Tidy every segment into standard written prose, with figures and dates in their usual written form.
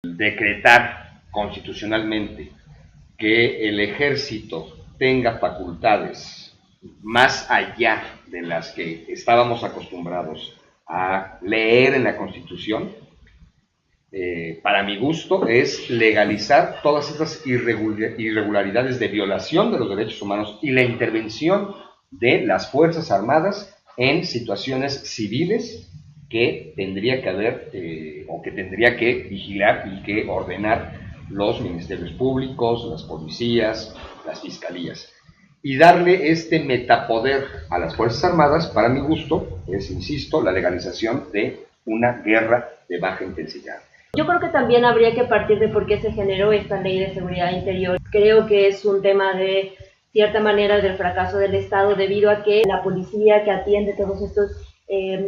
decretar constitucionalmente que el ejército tenga facultades más allá de las que estábamos acostumbrados a leer en la Constitución, para mi gusto, es legalizar todas estas irregularidades de violación de los derechos humanos y la intervención de las Fuerzas Armadas en situaciones civiles que tendría que haber o que tendría que vigilar y que ordenar los ministerios públicos, las policías, las fiscalías. Y darle este metapoder a las Fuerzas Armadas, para mi gusto, es, insisto, la legalización de una guerra de baja intensidad. Yo creo que también habría que partir de por qué se generó esta ley de seguridad interior. Creo que es un tema de cierta manera del fracaso del Estado, debido a que la policía que atiende todos estos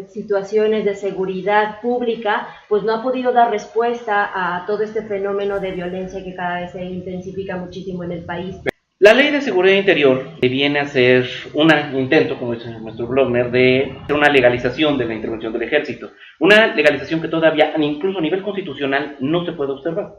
situaciones de seguridad pública, pues no ha podido dar respuesta a todo este fenómeno de violencia que cada vez se intensifica muchísimo en el país. La Ley de Seguridad Interior viene a ser un intento, como dice nuestro blogger, de hacer una legalización de la intervención del ejército. Una legalización que todavía, incluso a nivel constitucional, no se puede observar.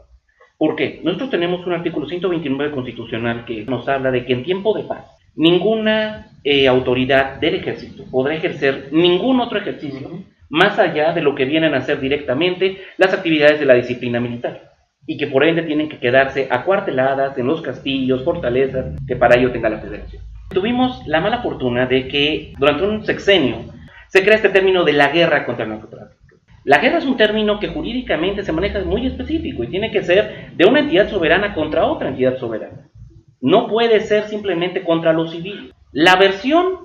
¿Por qué? Nosotros tenemos un artículo 129 constitucional que nos habla de que en tiempo de paz, ninguna autoridad del ejército podrá ejercer ningún otro ejercicio más allá de lo que vienen a hacer directamente las actividades de la disciplina militar, y que por ende tienen que quedarse acuarteladas en los castillos, fortalezas, que para ello tenga la federación. Tuvimos la mala fortuna de que durante un sexenio se crea este término de la guerra contra el narcotráfico. La guerra es un término que jurídicamente se maneja muy específico y tiene que ser de una entidad soberana contra otra entidad soberana. No puede ser simplemente contra los civiles. La versión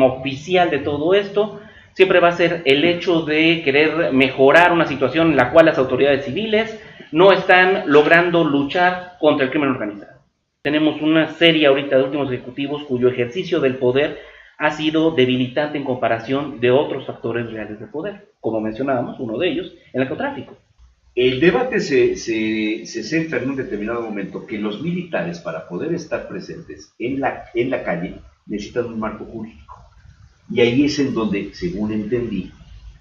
oficial de todo esto siempre va a ser el hecho de querer mejorar una situación en la cual las autoridades civiles no están logrando luchar contra el crimen organizado. Tenemos una serie ahorita de últimos ejecutivos cuyo ejercicio del poder ha sido debilitante en comparación de otros factores reales de poder, como mencionábamos, uno de ellos, el narcotráfico. El debate se centra en un determinado momento que los militares, para poder estar presentes en la calle, necesitan un marco jurídico. Y ahí es en donde, según entendí,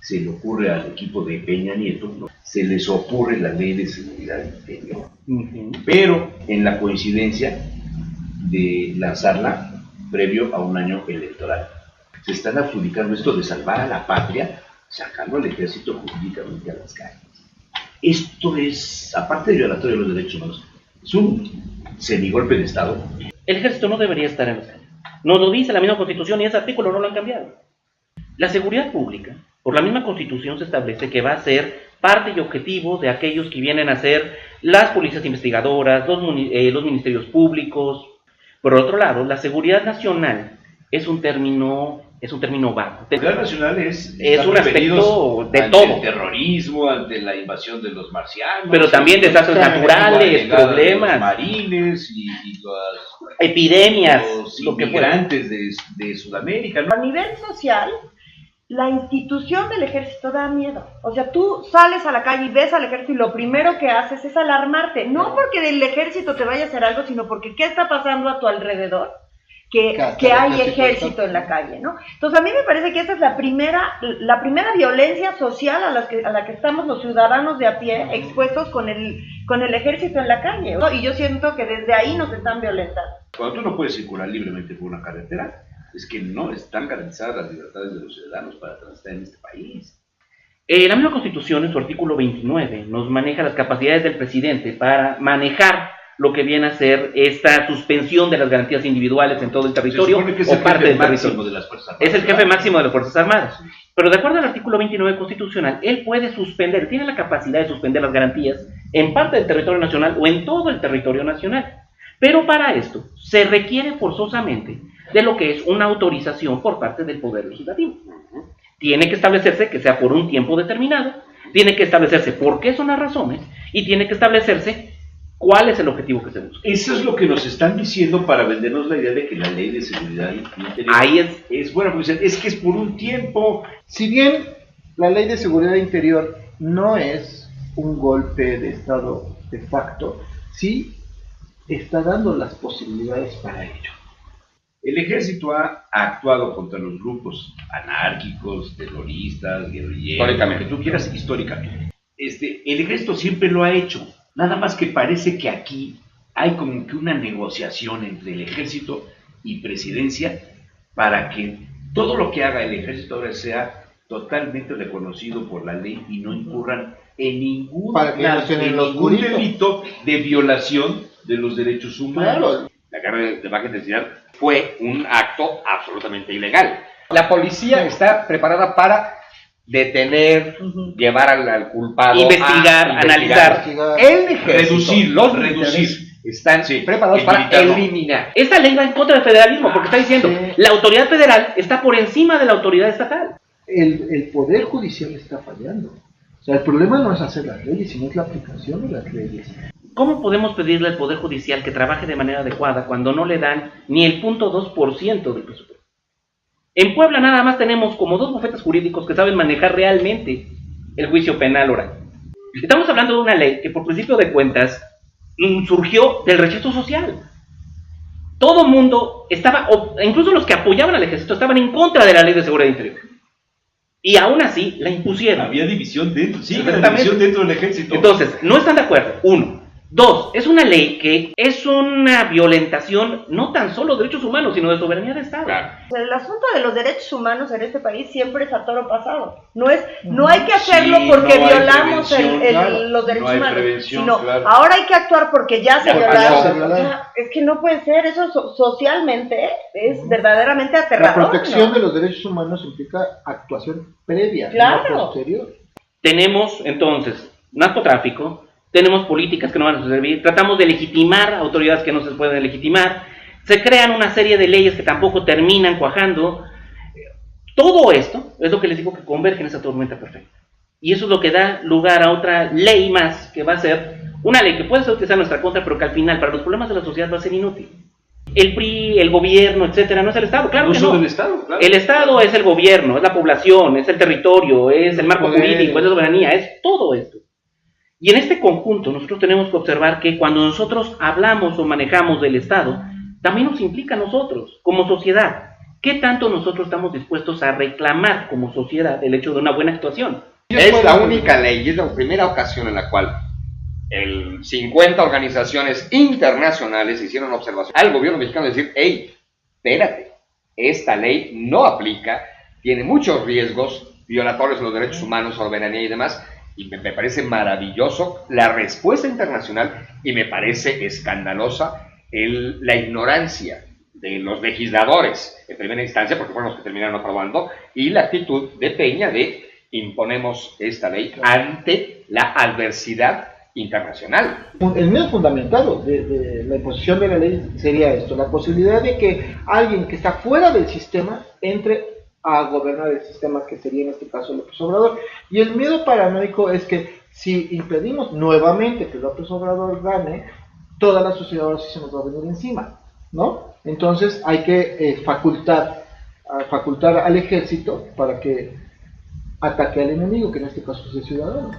se le ocurre al equipo de Peña Nieto, ¿no? Se les ocurre la Ley de Seguridad Interior. Pero en la coincidencia de lanzarla previo a un año electoral. Se están adjudicando esto de salvar a la patria, sacando al ejército jurídicamente a las calles. Esto es, aparte de violatorio de los derechos humanos, es un semigolpe de Estado. El ejército no debería estar en las calles. Nos lo dice la misma Constitución y ese artículo no lo han cambiado. La seguridad pública, por la misma Constitución, se establece que va a ser parte y objetivo de aquellos que vienen a ser las policías investigadoras, los ministerios públicos. Por otro lado, la seguridad nacional es un término vago. La seguridad nacional es un aspecto de ante todo. El terrorismo, ante la invasión de los marcianos, pero también desastres naturales, problemas, los marines y las epidemias, los inmigrantes de Sudamérica, ¿no? A nivel social, la institución del ejército da miedo. O sea, tú sales a la calle y ves al ejército y lo primero que haces es alarmarte. No porque del ejército te vaya a hacer algo, sino porque ¿qué está pasando a tu alrededor? Que hay ejército en la calle, ¿no? Entonces a mí me parece que esa es la primera violencia social a la que estamos los ciudadanos de a pie expuestos con el ejército en la calle, ¿no? Y yo siento que desde ahí nos están violentando. Cuando tú no puedes circular libremente por una carretera, es que no están garantizadas las libertades de los ciudadanos para transitar en este país. La misma Constitución, en su artículo 29, nos maneja las capacidades del presidente para manejar lo que viene a ser esta suspensión de las garantías individuales en todo el territorio o parte del territorio. Es el jefe máximo de las Fuerzas Armadas. Pero de acuerdo al artículo 29 constitucional, él puede suspender, tiene la capacidad de suspender las garantías en parte del territorio nacional o en todo el territorio nacional. Pero para esto se requiere forzosamente de lo que es una autorización por parte del Poder Legislativo. Tiene que establecerse que sea por un tiempo determinado, tiene que establecerse por qué son las razones y tiene que establecerse cuál es el objetivo que se busca. Eso es lo que nos están diciendo para vendernos la idea de que la Ley de Seguridad Interior ahí es buena, pues es que es por un tiempo. Si bien la Ley de Seguridad Interior no es un golpe de Estado de facto, sí está dando las posibilidades para ello. El ejército ha actuado contra los grupos anárquicos, terroristas, guerrilleros, lo que tú quieras, históricamente. el ejército siempre lo ha hecho, nada más que parece que aquí hay como que una negociación entre el ejército y presidencia para que todo lo que haga el ejército ahora sea totalmente reconocido por la ley y no incurran en ningún delito de violación de los derechos humanos. Claro. La guerra de baja intensidad fue un acto absolutamente ilegal. La policía está preparada para detener, llevar al culpado, investigar, analizar. El ejército, reducir. Están preparados para eliminar. Esta ley va en contra del federalismo, porque está diciendo, la autoridad federal está por encima de la autoridad estatal. El Poder Judicial está fallando. O sea, el problema no es hacer las leyes, sino es la aplicación de las leyes. ¿Cómo podemos pedirle al Poder Judicial que trabaje de manera adecuada cuando no le dan ni el 0.2% del presupuesto? En Puebla nada más tenemos como 2 bufetes jurídicos que saben manejar realmente el juicio penal oral. Estamos hablando de una ley que por principio de cuentas surgió del rechazo social. Todo el mundo estaba, incluso los que apoyaban al ejército, estaban en contra de la ley de seguridad interior. Y aún así la impusieron. Había división dentro, división dentro del ejército. Entonces, no están de acuerdo, 1. 2, es una ley que es una violentación no tan solo de derechos humanos, sino de soberanía de Estado. Claro. El asunto de los derechos humanos en este país siempre es a toro pasado. No hay que hacerlo porque violamos los derechos humanos, sino ahora hay que actuar porque ya se violaron. O sea, es que no puede ser, eso socialmente es verdaderamente aterrador. La protección de los derechos humanos implica actuación previa, no posterior. Tenemos entonces narcotráfico, tenemos políticas que no van a servir, tratamos de legitimar autoridades que no se pueden legitimar, se crean una serie de leyes que tampoco terminan cuajando. Todo esto es lo que les digo que converge en esa tormenta perfecta. Y eso es lo que da lugar a otra ley más, que va a ser una ley que puede ser utilizada en nuestra contra, pero que al final, para los problemas de la sociedad, va a ser inútil. El PRI, el gobierno, etcétera, no es el Estado, claro que no. El Estado, claro. El Estado es el gobierno, es la población, es el territorio, es el marco jurídico, es la soberanía, es todo esto. Y en este conjunto nosotros tenemos que observar que cuando nosotros hablamos o manejamos del Estado, también nos implica a nosotros, como sociedad. ¿Qué tanto nosotros estamos dispuestos a reclamar como sociedad el hecho de una buena actuación? Es la única ley y es la primera ocasión en la cual 50 organizaciones internacionales hicieron observación al gobierno mexicano de decir, hey, espérate, esta ley no aplica, tiene muchos riesgos violatorios de los derechos humanos, soberanía y demás. Y me parece maravilloso la respuesta internacional y me parece escandalosa la ignorancia de los legisladores en primera instancia, porque fueron los que terminaron aprobando, y la actitud de Peña de imponemos esta ley ante la adversidad internacional. El medio fundamentado de la imposición de la ley sería esto, la posibilidad de que alguien que está fuera del sistema entre a gobernar el sistema, que sería en este caso López Obrador. Y el miedo paranoico es que si impedimos nuevamente que López Obrador gane, toda la sociedad ahora sí se nos va a venir encima, ¿no? Entonces hay que facultar al ejército para que ataque al enemigo, que en este caso es el ciudadano.